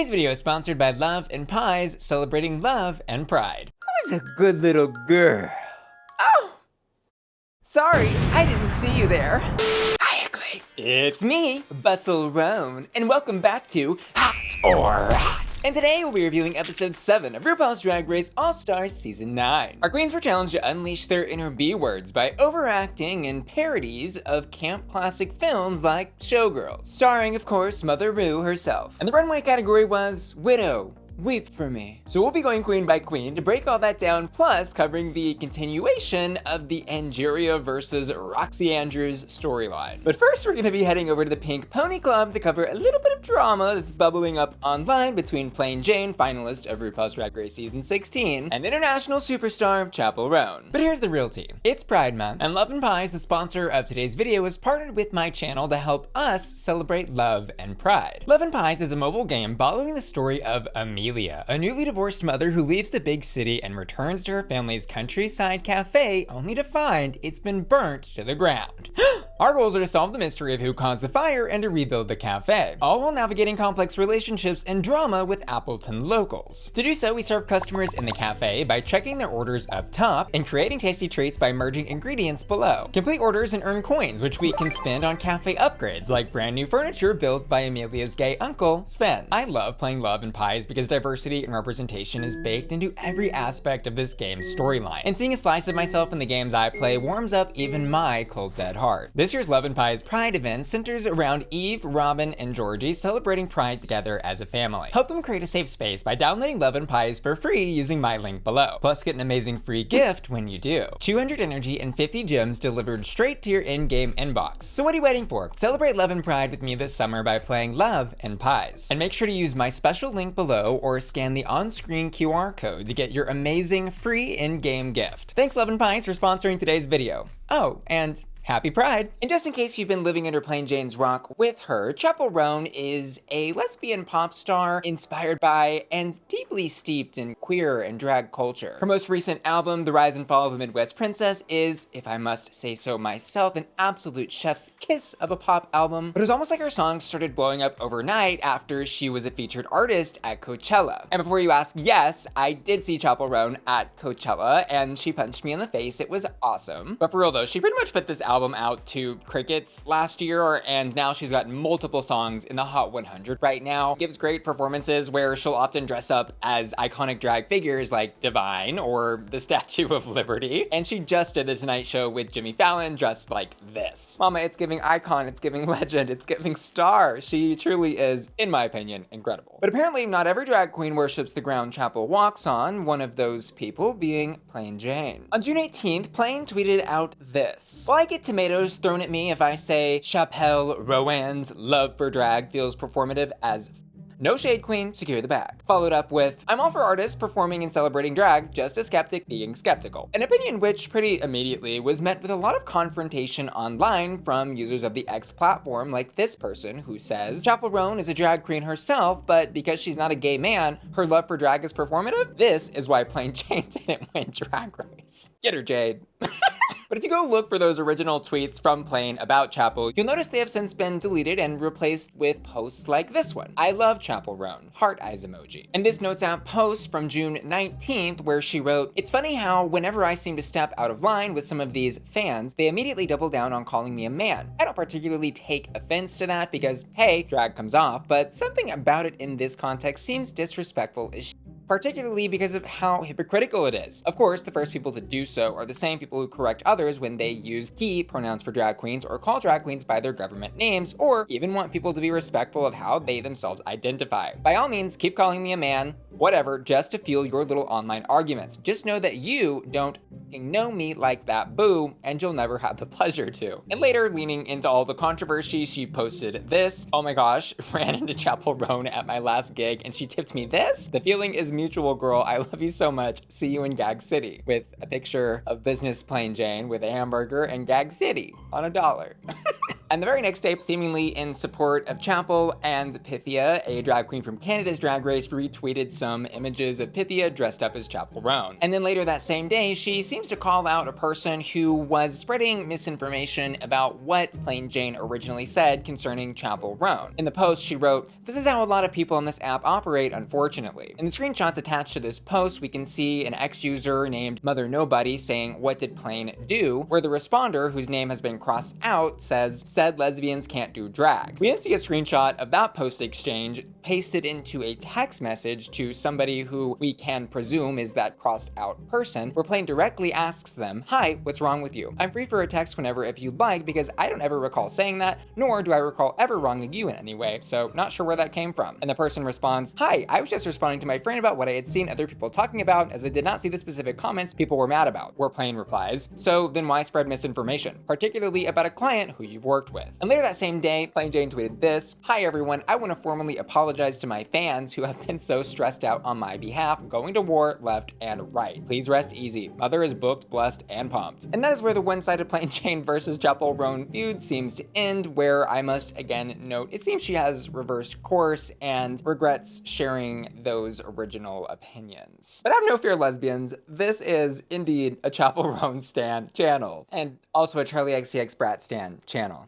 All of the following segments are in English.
Today's video is sponsored by Love and Pies, celebrating love and pride. Who's a good little girl? Oh! Sorry, I didn't see you there. Hi, ugly. It's me, Chappell Roan, and welcome back to Hot or Hot. And today we'll be reviewing episode 7 of RuPaul's Drag Race All-Stars Season 9. Our queens were challenged to unleash their inner B-words by overacting in parodies of camp classic films like Showgirls, starring, of course, Mother Ru herself. And the runway category was Widow. Weep for me. So we'll be going queen by queen to break all that down, plus covering the continuation of the Angeria versus Roxxxy Andrews storyline. But first, we're gonna be heading over to the Pink Pony Club to cover a little bit of drama that's bubbling up online between Plain Jane, finalist of RuPaul's Drag Race Season 16, and international superstar Chappell Roan. But here's the real tea. It's Pride Month, and Love and Pies, the sponsor of today's video, has partnered with my channel to help us celebrate love and pride. Love and Pies is a mobile game following the story of Amelia, a newly divorced mother who leaves the big city and returns to her family's countryside cafe only to find it's been burnt to the ground. Our goals are to solve the mystery of who caused the fire and to rebuild the cafe, all while navigating complex relationships and drama with Appleton locals. To do so, we serve customers in the cafe by checking their orders up top and creating tasty treats by merging ingredients below. Complete orders and earn coins, which we can spend on cafe upgrades like brand new furniture built by Amelia's gay uncle, Sven. I love playing Love and Pies because diversity and representation is baked into every aspect of this game's storyline, and seeing a slice of myself in the games I play warms up even my cold dead heart. This year's Love and Pies Pride event centers around Eve, Robin, and Jorgeous celebrating Pride together as a family. Help them create a safe space by downloading Love and Pies for free using my link below. Plus, get an amazing free gift when you do. 200 energy and 50 gems delivered straight to your in-game inbox. So what are you waiting for? Celebrate Love and Pride with me this summer by playing Love and Pies. And make sure to use my special link below or scan the on-screen QR code to get your amazing free in-game gift. Thanks Love and Pies for sponsoring today's video. Oh, and Happy Pride! And just in case you've been living under Plain Jane's rock with her, Chappell Roan is a lesbian pop star inspired by and deeply steeped in queer and drag culture. Her most recent album, The Rise and Fall of a Midwest Princess, is, if I must say so myself, an absolute chef's kiss of a pop album. But it was almost like her songs started blowing up overnight after she was a featured artist at Coachella. And before you ask, yes, I did see Chappell Roan at Coachella, and she punched me in the face. It was awesome. But for real though, she pretty much put this album out to crickets last year, and now she's got multiple songs in the Hot 100 right now. Gives great performances where she'll often dress up as iconic drag figures like Divine or the Statue of Liberty. And she just did the Tonight Show with Jimmy Fallon dressed like this. Mama, it's giving icon, it's giving legend, it's giving star. She truly is, in my opinion, incredible. But apparently not every drag queen worships the ground Chappell walks on, one of those people being Plain Jane. On June 18th, Plain tweeted out this: "Will I get tomatoes thrown at me if I say Chappell Roan's love for drag feels performative as no shade queen, secure the bag." Followed up with, "I'm all for artists performing and celebrating drag, just a skeptic being skeptical." An opinion which pretty immediately was met with a lot of confrontation online from users of the X platform, like this person who says, "Chappell Roan is a drag queen herself, but because she's not a gay man, her love for drag is performative? This is why Plain Jane didn't win Drag Race." Get her, Jade. But if you go look for those original tweets from Plain about Chappell, you'll notice they have since been deleted and replaced with posts like this one. "I love Chappell Roan, heart eyes emoji." And this notes out post from June 19th where she wrote, "It's funny how whenever I seem to step out of line with some of these fans, they immediately double down on calling me a man. I don't particularly take offense to that because, hey, drag comes off, but something about it in this context seems disrespectful as shit, particularly because of how hypocritical it is. Of course, the first people to do so are the same people who correct others when they use he pronouns for drag queens or call drag queens by their government names, or even want people to be respectful of how they themselves identify. By all means, keep calling me a man, whatever, just to fuel your little online arguments. Just know that you don't know me like that, boo, and you'll never have the pleasure to." And later, leaning into all the controversy, she posted this: "Oh my gosh, ran into Chappell Roan at my last gig and she tipped me this? The feeling is mutual, girl. I love you so much. See you in Gag City." With a picture of business Plain Jane with a hamburger and Gag City on $1. And the very next day, seemingly in support of Chappell, and Pythia, a drag queen from Canada's Drag Race, retweeted some images of Pythia dressed up as Chappell Roan. And then later that same day, she seems to call out a person who was spreading misinformation about what Plain Jane originally said concerning Chappell Roan. In the post, she wrote, "This is how a lot of people on this app operate, unfortunately." In the screenshots attached to this post, we can see an ex-user named Mother Nobody saying, "What did Plain do?" where the responder, whose name has been crossed out, says, "Said lesbians can't do drag." We then see a screenshot of that post exchange pasted into a text message to somebody who we can presume is that crossed out person, where Plain directly asks them, "Hi, what's wrong with you? I'm free for a text whenever if you'd like, because I don't ever recall saying that, nor do I recall ever wronging you in any way, so not sure where that came from." And the person responds, "Hi, I was just responding to my friend about what I had seen other people talking about, as I did not see the specific comments people were mad about." Where Plain replies, "So then why spread misinformation, particularly about a client who you've worked with?" And later that same day, Plain Jane tweeted this, "Hi everyone, I want to formally apologize to my fans who have been so stressed out on my behalf, going to war left and right. Please rest easy. Mother is booked, blessed, and pumped." And that is where the one-sided Plain Jane versus Chappell Roan feud seems to end, where I must again note, it seems she has reversed course and regrets sharing those original opinions. But have no fear, lesbians, this is indeed a Chappell Roan stan channel, and also a Charlie XCX Brat stan channel.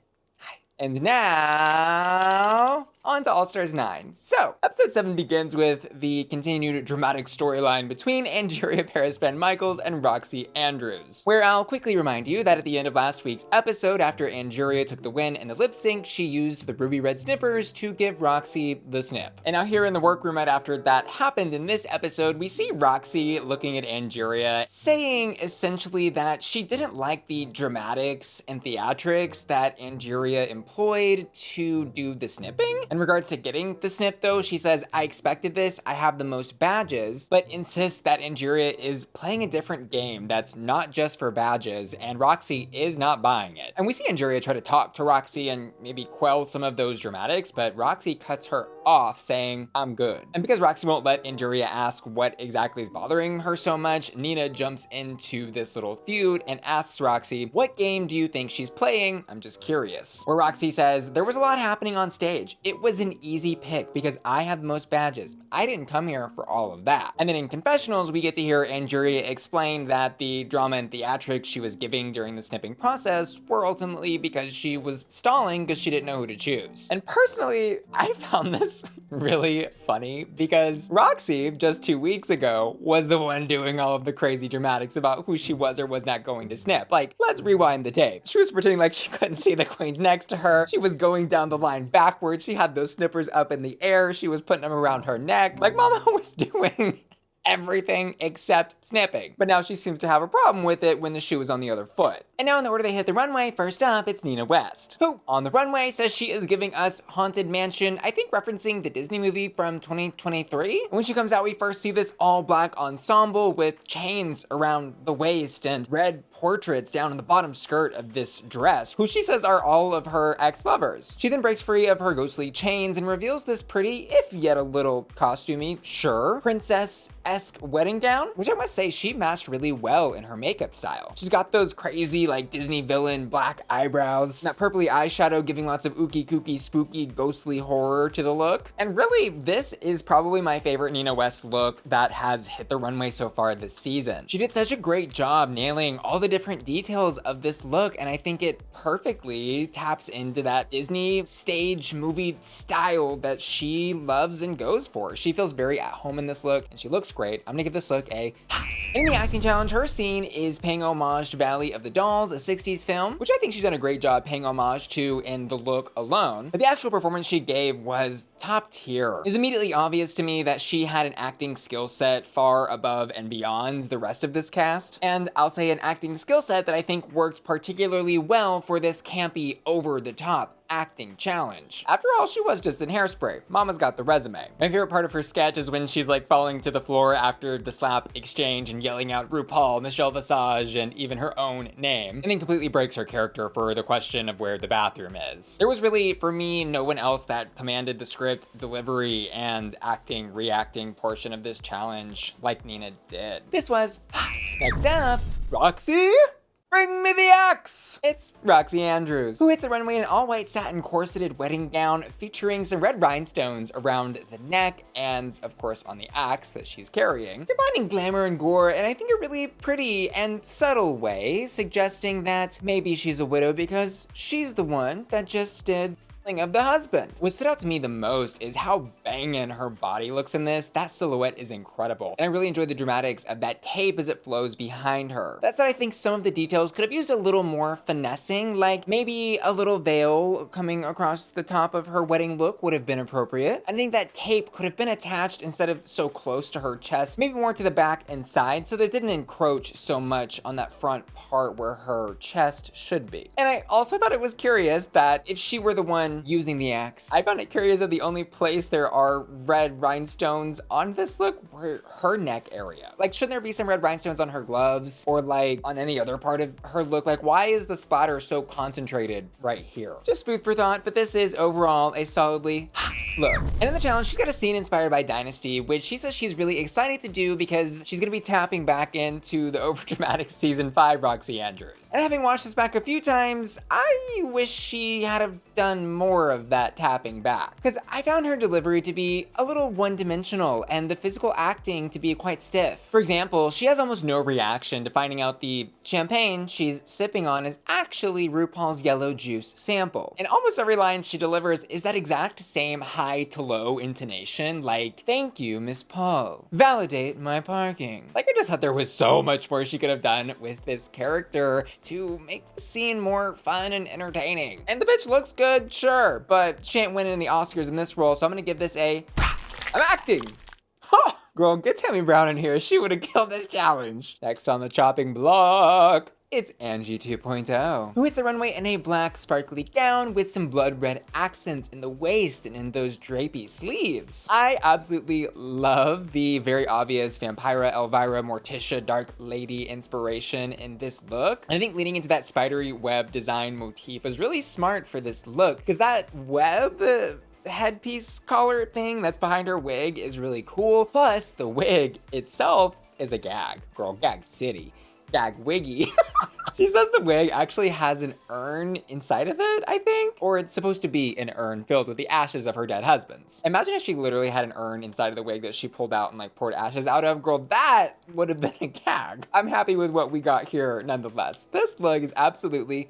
And now, on to All Stars 9. So, episode 7 begins with the continued dramatic storyline between Angeria Paris VanMicheals and Roxxxy Andrews, where I'll quickly remind you that at the end of last week's episode, after Angeria took the win in the lip sync, she used the ruby red snippers to give Roxxxy the snip. And now here in the workroom right after that happened in this episode, we see Roxxxy looking at Angeria, saying essentially that she didn't like the dramatics and theatrics that Angeria employed to do the snipping. In regards to getting the snip though, she says, "I expected this, I have the most badges," but insists that Angeria is playing a different game that's not just for badges, and Roxxxy is not buying it. And we see Angeria try to talk to Roxxxy and maybe quell some of those dramatics, but Roxxxy cuts her off saying, "I'm good." And because Roxxxy won't let Angeria ask what exactly is bothering her so much, Nina jumps into this little feud and asks Roxxxy, "What game do you think she's playing? I'm just curious." Where Roxxxy says, "There was a lot happening on stage. It was an easy pick because I have the most badges. I didn't come here for all of that." And then in confessionals, we get to hear Angeria explain that the drama and theatrics she was giving during the snipping process were ultimately because she was stalling because she didn't know who to choose. And personally, I found this really funny because Roxxxy, just 2 weeks ago, was the one doing all of the crazy dramatics about who she was or was not going to snip. Like, let's rewind the tape. She was pretending like she couldn't see the queens next to her. She was going down the line backwards. She had those snippers up in the air. She was putting them around her neck. Like, Mama was doing everything except snipping. But now she seems to have a problem with it when the shoe is on the other foot. And now in the order they hit the runway, first up, it's Nina West, who on the runway says she is giving us Haunted Mansion, I think referencing the Disney movie from 2023. When she comes out, we first see this all black ensemble with chains around the waist and red portraits down in the bottom skirt of this dress, who she says are all of her ex-lovers. She then breaks free of her ghostly chains and reveals this pretty, if yet a little costumey, sure, princess-esque wedding gown, which I must say she matched really well in her makeup style. She's got those crazy like Disney villain black eyebrows, that purpley eyeshadow giving lots of ooky kooky spooky ghostly horror to the look. And really, this is probably my favorite Nina West look that has hit the runway so far this season. She did such a great job nailing all the different details of this look, and I think it perfectly taps into that Disney stage movie style that she loves and goes for. She feels very at home in this look, and she looks great. I'm gonna give this look a hot. In the acting challenge, her scene is paying homage to Valley of the Dolls, a 60s film, which I think she's done a great job paying homage to in the look alone. But the actual performance she gave was top tier. It was immediately obvious to me that she had an acting skill set far above and beyond the rest of this cast. And I'll say an acting skill set that I think worked particularly well for this campy, over-the-top acting challenge. After all, she was just in Hairspray. Mama's got the resume. My favorite part of her sketch is when she's like falling to the floor after the slap exchange and yelling out Rupaul, Michelle Visage, and even her own name, and then completely breaks her character for the question of where the bathroom is. There was really, for me, no one else that commanded the script, delivery, and acting, reacting portion of this challenge like Nina did. This was hot. Next up, Roxxxy Bring me the axe! It's Roxxxy Andrews, who hits the runway in an all-white satin corseted wedding gown featuring some red rhinestones around the neck and, of course, on the axe that she's carrying, combining glamour and gore in I think a really pretty and subtle way, suggesting that maybe she's a widow because she's the one that just did of the husband. What stood out to me the most is how banging her body looks in this. That silhouette is incredible. And I really enjoyed the dramatics of that cape as it flows behind her. That said, I think some of the details could have used a little more finessing, like maybe a little veil coming across the top of her wedding look would have been appropriate. I think that cape could have been attached instead of so close to her chest, maybe more to the back and side so that it didn't encroach so much on that front part where her chest should be. And I also thought it was curious that if she were the one using the axe, I found it curious that the only place there are red rhinestones on this look were her neck area. Like, shouldn't there be some red rhinestones on her gloves or like on any other part of her look? Like, why is the splatter so concentrated right here? Just food for thought, but this is overall a solidly look. And in the challenge, she's got a scene inspired by Dynasty, which she says she's really excited to do because she's gonna be tapping back into the overdramatic season 5 Roxxxy Andrews. And having watched this back a few times, I wish she had have done more of that tapping back, because I found her delivery to be a little one-dimensional and the physical acting to be quite stiff. For example, she has almost no reaction to finding out the champagne she's sipping on is actually Rupaul's yellow juice sample. And almost every line she delivers is that exact same high to low intonation, like, "Thank you, Miss Paul. Validate my parking." Like, I just thought there was so much more she could have done with this character to make the scene more fun and entertaining. And the bitch looks good, sure, but she ain't winning any Oscars in this role, so I'm gonna give this a I'm acting. Huh. Girl, get Tammy Brown in here. She would have killed this challenge. Next on the chopping block, it's Angie 2.0, who hits the runway in a black sparkly gown with some blood red accents in the waist and in those drapey sleeves. I absolutely love the very obvious Vampira, Elvira, Morticia, Dark Lady inspiration in this look. And I think leading into that spidery web design motif was really smart for this look, because that web headpiece collar thing that's behind her wig is really cool. Plus, the wig itself is a gag. Girl, gag city. Gag wiggy. She says the wig actually has an urn inside of it, I think, or it's supposed to be an urn filled with the ashes of her dead husbands. Imagine if she literally had an urn inside of the wig that she pulled out and like poured ashes out of. Girl, that would have been a gag. I'm happy with what we got here nonetheless. This look is absolutely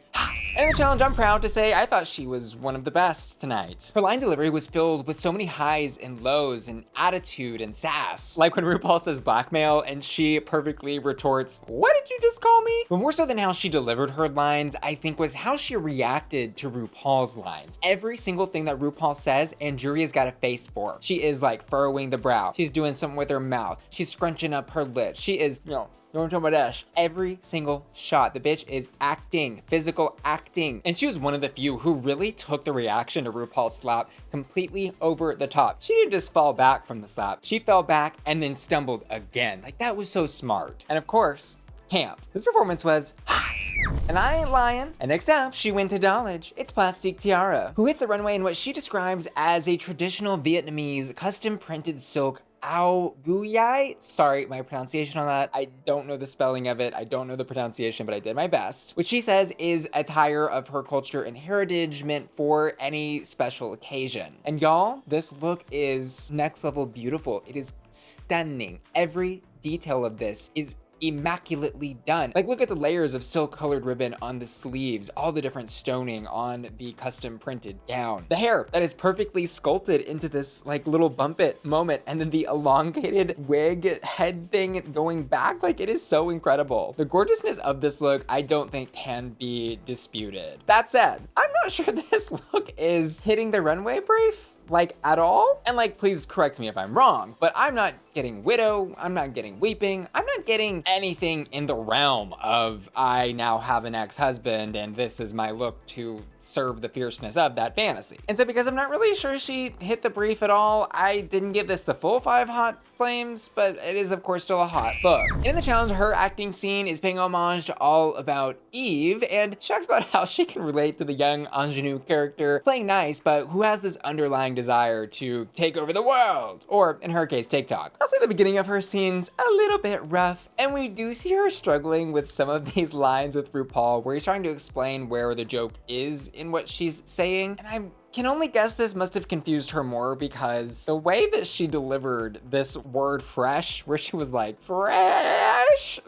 and in the challenge, I'm proud to say I thought she was one of the best tonight. Her line delivery was filled with so many highs and lows and attitude and sass. Like when RuPaul says blackmail and she perfectly retorts, "What did you just call me?" But more so than how she delivered her lines, I think was how she reacted to RuPaul's lines. Every single thing that RuPaul says, Angeria's got a face for. She is like furrowing the brow. She's doing something with her mouth. She's scrunching up her lips. She is, don't tell my dash. Every single shot, the bitch is acting, physical acting. And she was one of the few who really took the reaction to RuPaul's slap completely over the top. She didn't just fall back from the slap. She fell back and then stumbled again. Like, that was so smart. And of course, camp. This performance was hot. And I ain't lying. And next up, she went to Dollage. It's Plastique Tiara, who hits the runway in what she describes as a traditional Vietnamese custom printed silk Ao Guyai. Sorry, my pronunciation on that. I don't know the spelling of it. I don't know the pronunciation, but I did my best. Which she says is attire of her culture and heritage meant for any special occasion. And y'all, this look is next level beautiful. It is stunning. Every detail of this is immaculately done. Like, look at the layers of silk colored ribbon on the sleeves, all the different stoning on the custom printed gown, the hair that is perfectly sculpted into this like little bump it moment, and then the elongated wig head thing going back. Like, it is so incredible. The gorgeousness of this look I don't think can be disputed. That said, I'm not sure this look is hitting the runway brief like at all. And like, please correct me if I'm wrong, but I'm not getting widow, I'm not getting weeping, I'm not getting anything in the realm of I now have an ex-husband and this is my look to serve the fierceness of that fantasy. And so because I'm not really sure she hit the brief at all, I didn't give this the full 5 hot flames, but it is of course still a hot look. In the challenge, her acting scene is paying homage to All About Eve, and she talks about how she can relate to the young ingenue character playing nice, but who has this underlying desire to take over the world, or in her case, TikTok. I'll say the beginning of her scene's a little bit rough, half, and we do see her struggling with some of these lines with Rupaul, where he's trying to explain where the joke is in what she's saying, and I can only guess this must have confused her more because the way that she delivered this word fresh, where she was like, fresh,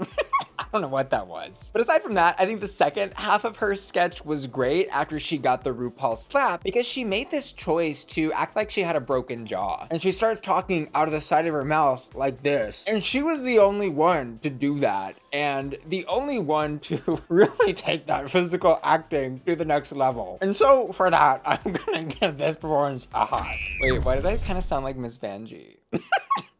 I don't know what that was. But aside from that, I think the second half of her sketch was great after she got the Rupaul slap, because she made this choice to act like she had a broken jaw. And she starts talking out of the side of her mouth like this. And she was the only one to do that. And the only one to really take that physical acting to the next level. And so for that, I'm gonna give this performance a hot. Wait, why did I kind of sound like Miss Vanjie?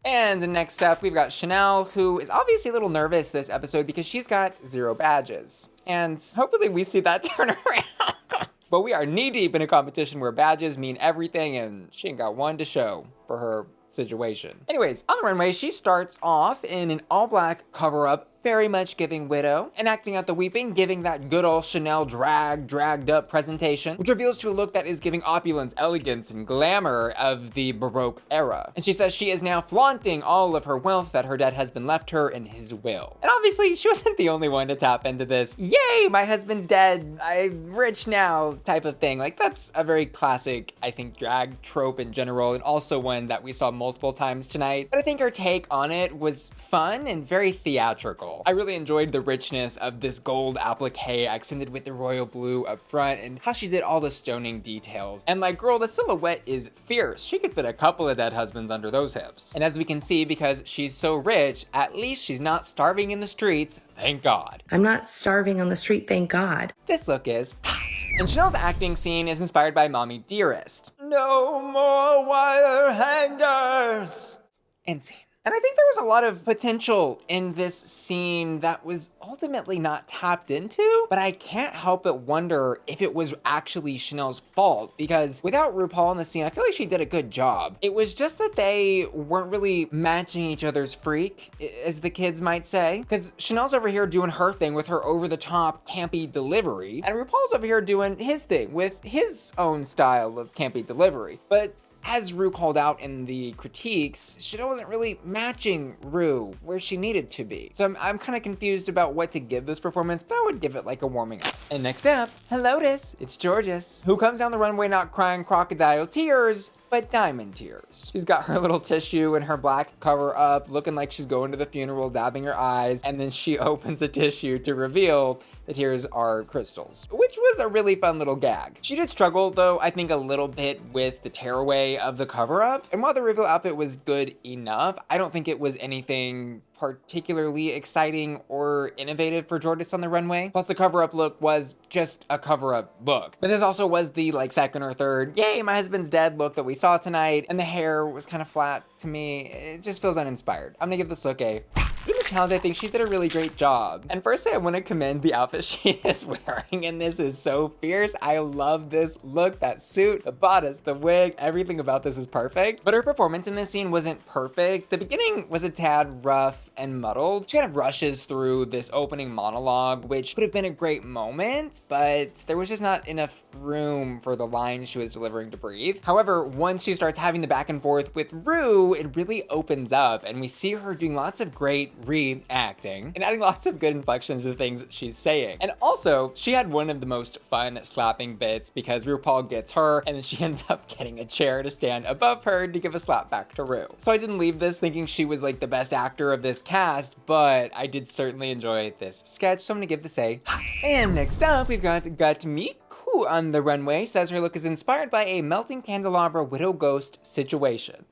And next up, we've got Shannel, who is obviously a little nervous this episode because she's got 0 badges. And hopefully we see that turn around. But we are knee deep in a competition where badges mean everything and she ain't got one to show for her situation. Anyways, on the runway, she starts off in an all black cover up, very much giving widow, and acting out the weeping, giving that good old Shannel dragged up presentation, which reveals to a look that is giving opulence, elegance, and glamour of the Baroque era. And she says she is now flaunting all of her wealth that her dead husband left her in his will. And obviously, she wasn't the only one to tap into this, yay, my husband's dead, I'm rich now type of thing. Like, that's a very classic, I think, drag trope in general, and also one that we saw multiple times tonight. But I think her take on it was fun and very theatrical. I really enjoyed the richness of this gold applique accented with the royal blue up front, and how she did all the stoning details. And like, girl, the silhouette is fierce. She could fit a couple of dead husbands under those hips. And as we can see, because she's so rich, at least she's not starving in the streets, thank God. I'm not starving on the street, thank God. This look is hot. And Shannel's acting scene is inspired by Mommie Dearest. No more wire hangers. And scene. And I think there was a lot of potential in this scene that was ultimately not tapped into, but I can't help but wonder if it was actually Shannel's fault, because without Rupaul in the scene, I feel like she did a good job. It was just that they weren't really matching each other's freak, as the kids might say, because Shannel's over here doing her thing with her over-the-top campy delivery, and Rupaul's over here doing his thing with his own style of campy delivery. But as Ru called out in the critiques, Shannel wasn't really matching Ru where she needed to be. So I'm kind of confused about what to give this performance, but I would give it like a warming up. And next up, Helotus, it's Jorgeous, who comes down the runway not crying crocodile tears, but diamond tears. She's got her little tissue and her black cover up, looking like she's going to the funeral, dabbing her eyes, and then she opens the tissue to reveal the tears are crystals, which was a really fun little gag. She did struggle, though, I think a little bit with the tearaway of the cover up, and while the reveal outfit was good enough, I don't think it was anything particularly exciting or innovative for Jorgeous on the runway. Plus the cover-up look was just a cover-up look. But this also was the like second or third, yay, my husband's dead look that we saw tonight, and the hair was kind of flat to me. It just feels uninspired. I'm gonna give this look a VanMicheals. I think she did a really great job. And firstly, I want to commend the outfit she is wearing, and this is so fierce. I love this look, that suit, the bodice, the wig, everything about this is perfect. But her performance in this scene wasn't perfect. The beginning was a tad rough and muddled. She kind of rushes through this opening monologue, which could have been a great moment, but there was just not enough room for the lines she was delivering to breathe. However, once she starts having the back and forth with Ru, it really opens up, and we see her doing lots of great reacting and adding lots of good inflections to things that she's saying. And also, she had one of the most fun slapping bits because Rupaul gets her, and then she ends up getting a chair to stand above her to give a slap back to Ru. So I didn't leave this thinking she was like the best actor of this cast, but I did certainly enjoy this sketch, so I'm gonna give this a. And next up, we've got Gottmik, who on the runway says her look is inspired by a melting candelabra widow ghost situation.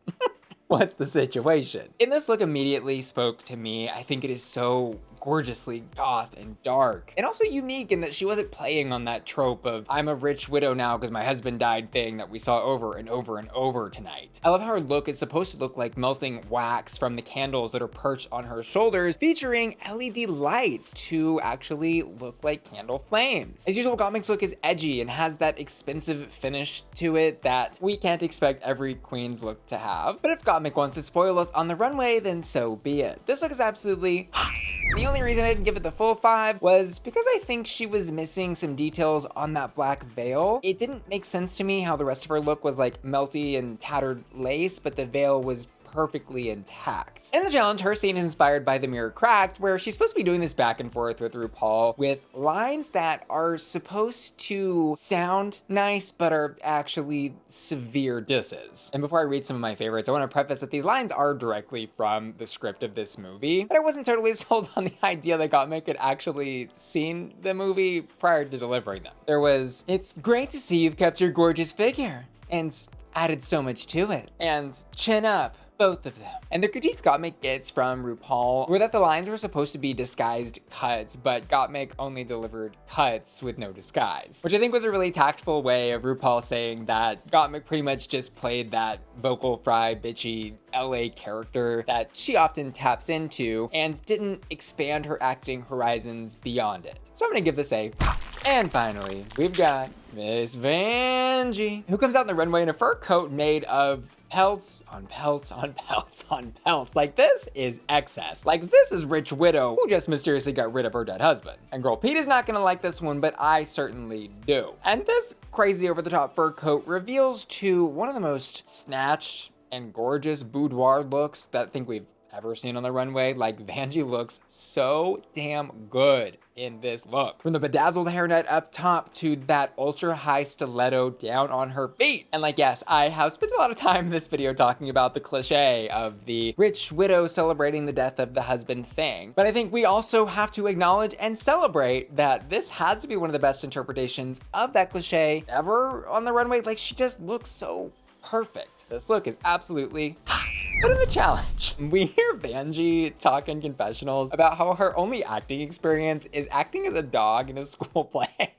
What's the situation? In this look immediately spoke to me. I think it is so gorgeously goth and dark, and also unique in that she wasn't playing on that trope of I'm a rich widow now because my husband died thing that we saw over and over and over tonight. I love how her look is supposed to look like melting wax from the candles that are perched on her shoulders, featuring LED lights to actually look like candle flames. As usual, Gottmik's look is edgy and has that expensive finish to it that we can't expect every queen's look to have. But if Gottmik wants to spoil us on the runway, then so be it. This look is absolutely hot. The only reason I didn't give it the full 5 was because I think she was missing some details on that black veil. It didn't make sense to me how the rest of her look was like melty and tattered lace, but the veil was perfectly intact. In the challenge, her scene is inspired by The Mirror Cracked, where she's supposed to be doing this back and forth with RuPaul with lines that are supposed to sound nice, but are actually severe disses. And before I read some of my favorites, I want to preface that these lines are directly from the script of this movie, but I wasn't totally sold on the idea that Gottmik had actually seen the movie prior to delivering them. There was, "It's great to see you've kept your gorgeous figure," and added so much to it, and "Chin up." Both of them. And the critiques Gottmik gets from RuPaul were that the lines were supposed to be disguised cuts, but Gottmik only delivered cuts with no disguise, which I think was a really tactful way of RuPaul saying that Gottmik pretty much just played that vocal fry, bitchy LA character that she often taps into and didn't expand her acting horizons beyond it. So I'm gonna give this a. And finally, we've got Miss Vanjie, who comes out in the runway in a fur coat made of pelts on pelts on pelts on pelts. Like, this is excess. Like, this is Rich Widow who just mysteriously got rid of her dead husband. And girl Pete is not gonna like this one, but I certainly do. And this crazy over-the-top fur coat reveals to one of the most snatched and gorgeous boudoir looks that I think we've ever seen on the runway. Like, Vanjie looks so damn good in this look. From the bedazzled hairnet up top to that ultra high stiletto down on her feet. And like, yes, I have spent a lot of time in this video talking about the cliche of the rich widow celebrating the death of the husband thing. But I think we also have to acknowledge and celebrate that this has to be one of the best interpretations of that cliche ever on the runway. Like, she just looks so perfect. This look is absolutely. But in the challenge, we hear Vanjie talk in confessionals about how her only acting experience is acting as a dog in a school play.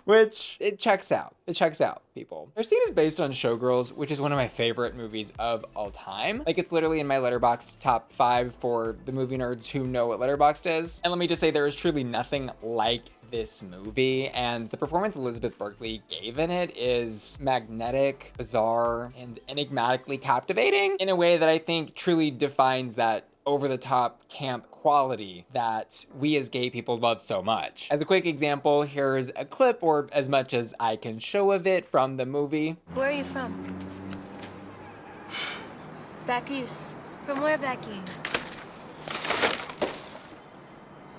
Which, it checks out. It checks out, people. Her scene is based on Showgirls, which is one of my favorite movies of all time. Like, it's literally in my Letterboxd top 5 for the movie nerds who know what Letterboxd is. And let me just say, there is truly nothing like this movie, and the performance Elizabeth Berkley gave in it is magnetic, bizarre, and enigmatically captivating in a way that I think truly defines that over-the-top camp quality that we as gay people love so much. As a quick example, here's a clip, or as much as I can show of it, from the movie. Where are you from? Back east. From where back east?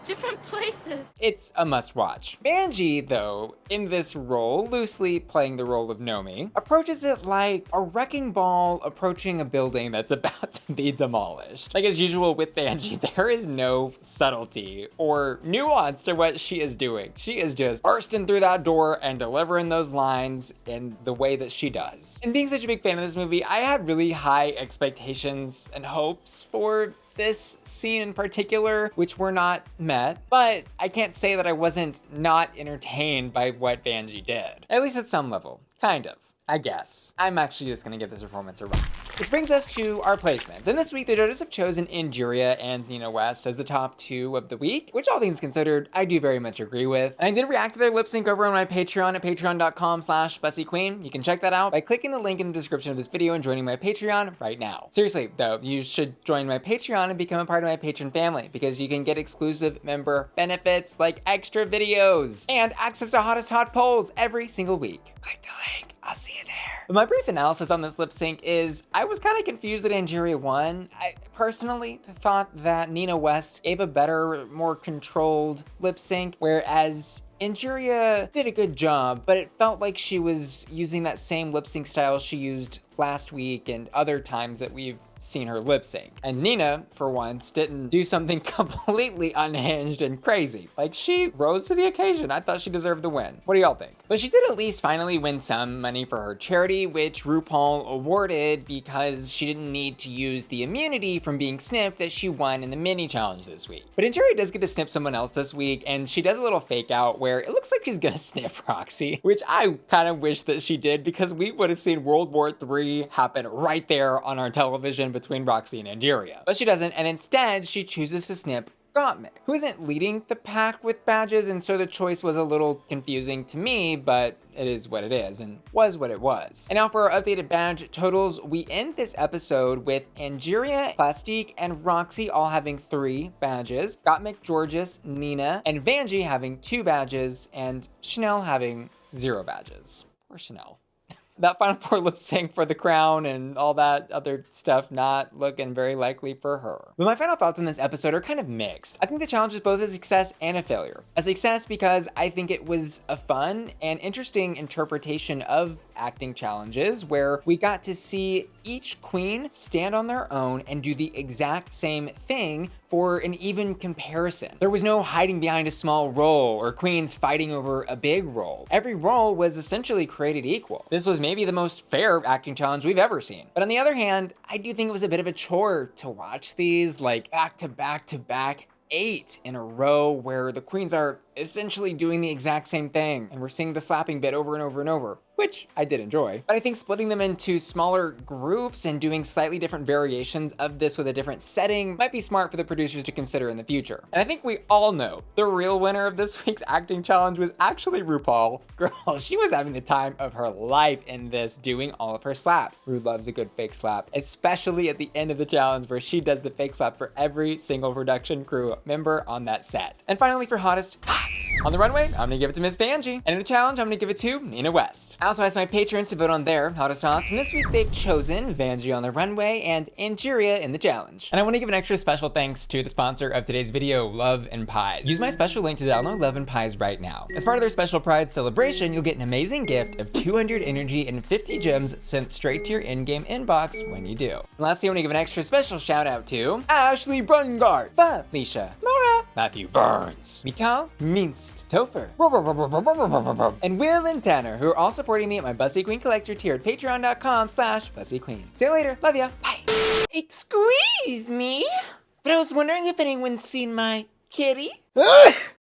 Different places. It's a must watch. Vanjie, though, in this role, loosely playing the role of Mommie, approaches it like a wrecking ball approaching a building that's about to be demolished. Like, as usual with Vanjie, there is no subtlety or nuance to what she is doing. She is just bursting through that door and delivering those lines in the way that she does. And being such a big fan of this movie, I had really high expectations and hopes for this scene in particular, which were not met, but I can't say that I wasn't not entertained by what Vanjie did. At least at some level, kind of. I guess. I'm actually just gonna give this performance a run. Which brings us to our placements. And this week, the judges have chosen Angeria and Nina West as the top 2 of the week, which all things considered, I do very much agree with. And I did react to their lip sync over on my Patreon at patreon.com/BussyQueen. You can check that out by clicking the link in the description of this video and joining my Patreon right now. Seriously, though, you should join my Patreon and become a part of my Patreon family, because you can get exclusive member benefits like extra videos and access to hottest hot polls every single week. Click the link. I'll see you there. But my brief analysis on this lip sync is I was kind of confused that Angeria won. I personally thought that Nina West gave a better, more controlled lip sync, whereas Angeria did a good job, but it felt like she was using that same lip sync style she used last week and other times that we've seen her lip sync. And Nina, for once, didn't do something completely unhinged and crazy. Like, she rose to the occasion. I thought she deserved the win. What do y'all think? But she did at least finally win some money for her charity, which RuPaul awarded because she didn't need to use the immunity from being snipped that she won in the mini challenge this week. But Angeria does get to snip someone else this week, and she does a little fake out where it looks like she's gonna snip Roxxxy, which I kind of wish that she did, because we would have seen World War III happen right there on our television between Roxxxy and Angeria. But she doesn't, and instead she chooses to snip Gottmik, who isn't leading the pack with badges, and so the choice was a little confusing to me, but it is what it is, and was what it was. And now for our updated badge totals, we end this episode with Angeria, Plastique, and Roxxxy all having 3 badges, Gottmik, Jorgeous, Nina, and Vanjie having 2 badges, and Shannel having 0 badges. Or Shannel. that Final Four lip sync for the crown and all that other stuff not looking very likely for her. But my final thoughts on this episode are kind of mixed. I think the challenge was both a success and a failure. A success because I think it was a fun and interesting interpretation of acting challenges where we got to see each queen stand on their own and do the exact same thing for an even comparison. There was no hiding behind a small role or queens fighting over a big role. Every role was essentially created equal. This was maybe the most fair acting challenge we've ever seen. But on the other hand, I do think it was a bit of a chore to watch these like back to back to back 8 in a row where the queens are essentially doing the exact same thing and we're seeing the slapping bit over and over and over, which I did enjoy. But I think splitting them into smaller groups and doing slightly different variations of this with a different setting might be smart for the producers to consider in the future. And I think we all know the real winner of this week's acting challenge was actually Rupaul. Girl, she was having the time of her life in this, doing all of her slaps. Ru loves a good fake slap, especially at the end of the challenge where she does the fake slap for every single production crew member on that set. And finally, for hottest, on the runway, I'm gonna give it to Miss Vanjie. And in the challenge, I'm gonna give it to Nina West. I also asked my patrons to vote on their hottest hots, and this week they've chosen Vanjie on the runway and Angeria in the challenge. And I wanna give an extra special thanks to the sponsor of today's video, Love and Pies. Use my special link to download Love and Pies right now. As part of their special Pride celebration, you'll get an amazing gift of 200 energy and 50 gems sent straight to your in-game inbox when you do. And lastly, I wanna give an extra special shout out to Ashley Brungard, Felicia, Laura, Matthew Burns, Mikal, Minst, Topher, and Will and Tanner, who are all supporting me at my Bussy Queen Collector tier at patreon.com/BussyQueen. See you later. Love ya. Bye. Excuse me, but I was wondering if anyone's seen my kitty?